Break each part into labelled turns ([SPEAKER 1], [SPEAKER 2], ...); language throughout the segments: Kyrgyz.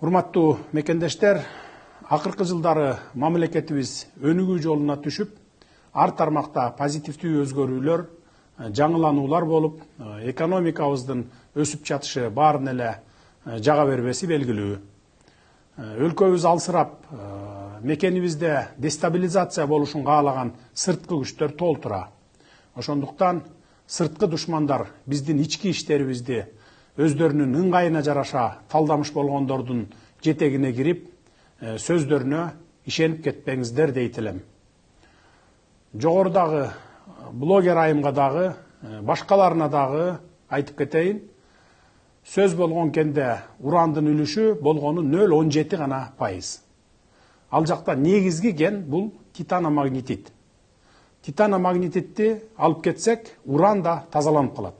[SPEAKER 1] Урматтуу мекендештер, акыркы жылдары мамлекетибиз өнүгүү жолуна түшүп, ар тармакта позитивдүү өзгөрүүлөр, жаңылануулар болуп, экономикабыздын өсүп жатышы баарын эле жага бербеси белгилүү. Өлкөбүз алсырап, мекенибизде дестабилизация болушун каалаган сырткы күчтөр толтура. Ошондуктан сырткы душмандар биздин ички иштерибизди өздөрүнүн ыңгайына жараша талдамыш болгондордун жетегине кирип, сөздөрүнө ишенип кетпеңиздер дейт элем. Жогорудагы блогер айымга дагы, башкаларына дагы айтып кетейин. Сөз болгон кенде урандын үлүшү болгону 0,17 гана пайыз. Ал жакта негизги кен бул титаномагнетит. Титаномагнетитти алып кетсек, уран да тазаланып калат.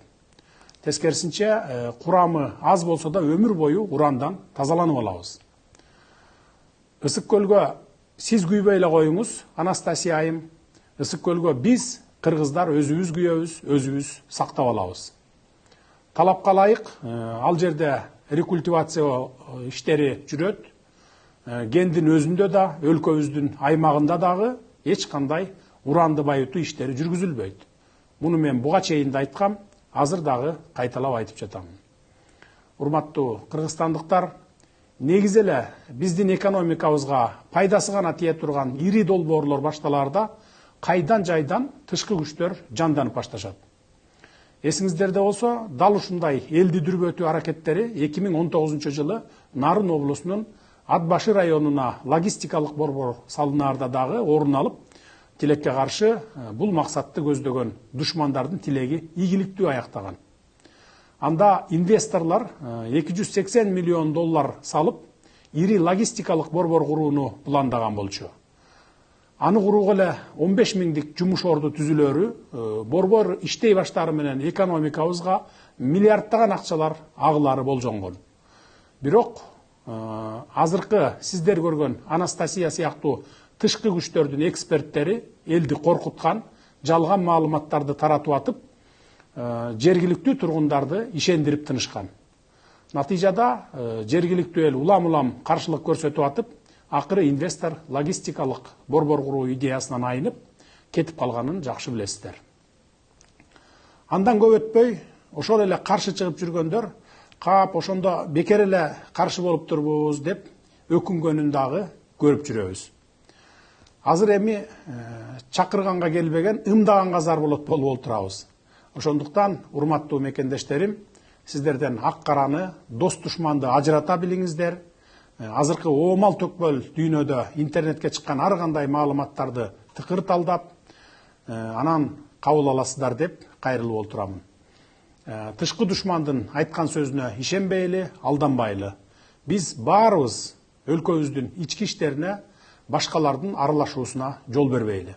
[SPEAKER 1] Тескерисинче, курамы аз болсо да өмүр бою урандан тазаланып алабыз. Ысык көлгө сиз күйбөй эле коюңуз, Анастасия айым. Ысык көлгө биз, кыргыздар, өзүбүз күйөбүз, өзүбүз сактап алабыз. Талапка ылайык, ал жерде рекультивация иштери жүрөт. Кендин өзүндө да, өлкөбүздүн аймагында дагы эч кандай уранды байытуу иштери жүргүзүлбөйт. Муну мен буга чейин да айткам, азыр дагы кайталап айтып жатамын. Урматтуу кыргызстандыктар, негизи эле биздин экономикабызга пайдасы гана тие турган ири долбоорлор башталаарда кайдан жайдан тышкы күчтөр жанданып башташат. Эсиңиздерде болсо, дал ушундай элди дүрбөтүү аракеттери 2019 жылы Нарын облусунун Атбашы районуна логистикалык борбор салынаарда дагы орун алып, тилекке каршы бул максатты көздөгөн душмандардын тилеги ийгиликтүү аяктаган. Анда инвесторлор 280 миллион доллар салып, ири логистикалык борбор курууну пландаган болчу. Аны курууга эле 15 миңдик жумуш орду түзүлөрү, борбор иштей баштаары менен экономикабызга миллиарддаган акчалар агылары болжонгон. Бирок азыркы сиздер көргөн Анастасия сыяктуу тышкы күчтөрдүн эксперттери элди коркуткан, жалган маалыматтарды таратып атып, жергиликтүү тургундарды ишендирип тынышкан. Натыйжада жергиликтүү эл улам-улам каршылык көрсөтүп атып, акыры инвестор логистикалык борбор куруу идеясынан айнып, кетип калганын жакшы билесиздер. Андан көп өтпөй, ошол эле каршы чыгып жүргөндөр, кап ошондо бекер эле каршы болуп турбуз деп өкүнгөнүн дагы көрүп жүрөбүз. Азыр эми чакырганга келбеген, ымдаганга зар болот болуп турабыз. Ошондуктан, урматтуу мекендештерим, сиздерден ак караны, дос душманды ажырата билиңиздер. Азыркы оомал төкпөл дүйнөдө интернетке чыккан ар кандай маалыматтарды тыкыр талдап, анан кабыл аласыздар деп кайрылып отурамын. Тышкы душмандын айткан сөзүнө ишенбейли, алданбайлы. Биз баарыбыз өлкөбүздүн ички иштерине башкалардын аралашуусуна жол бербейли.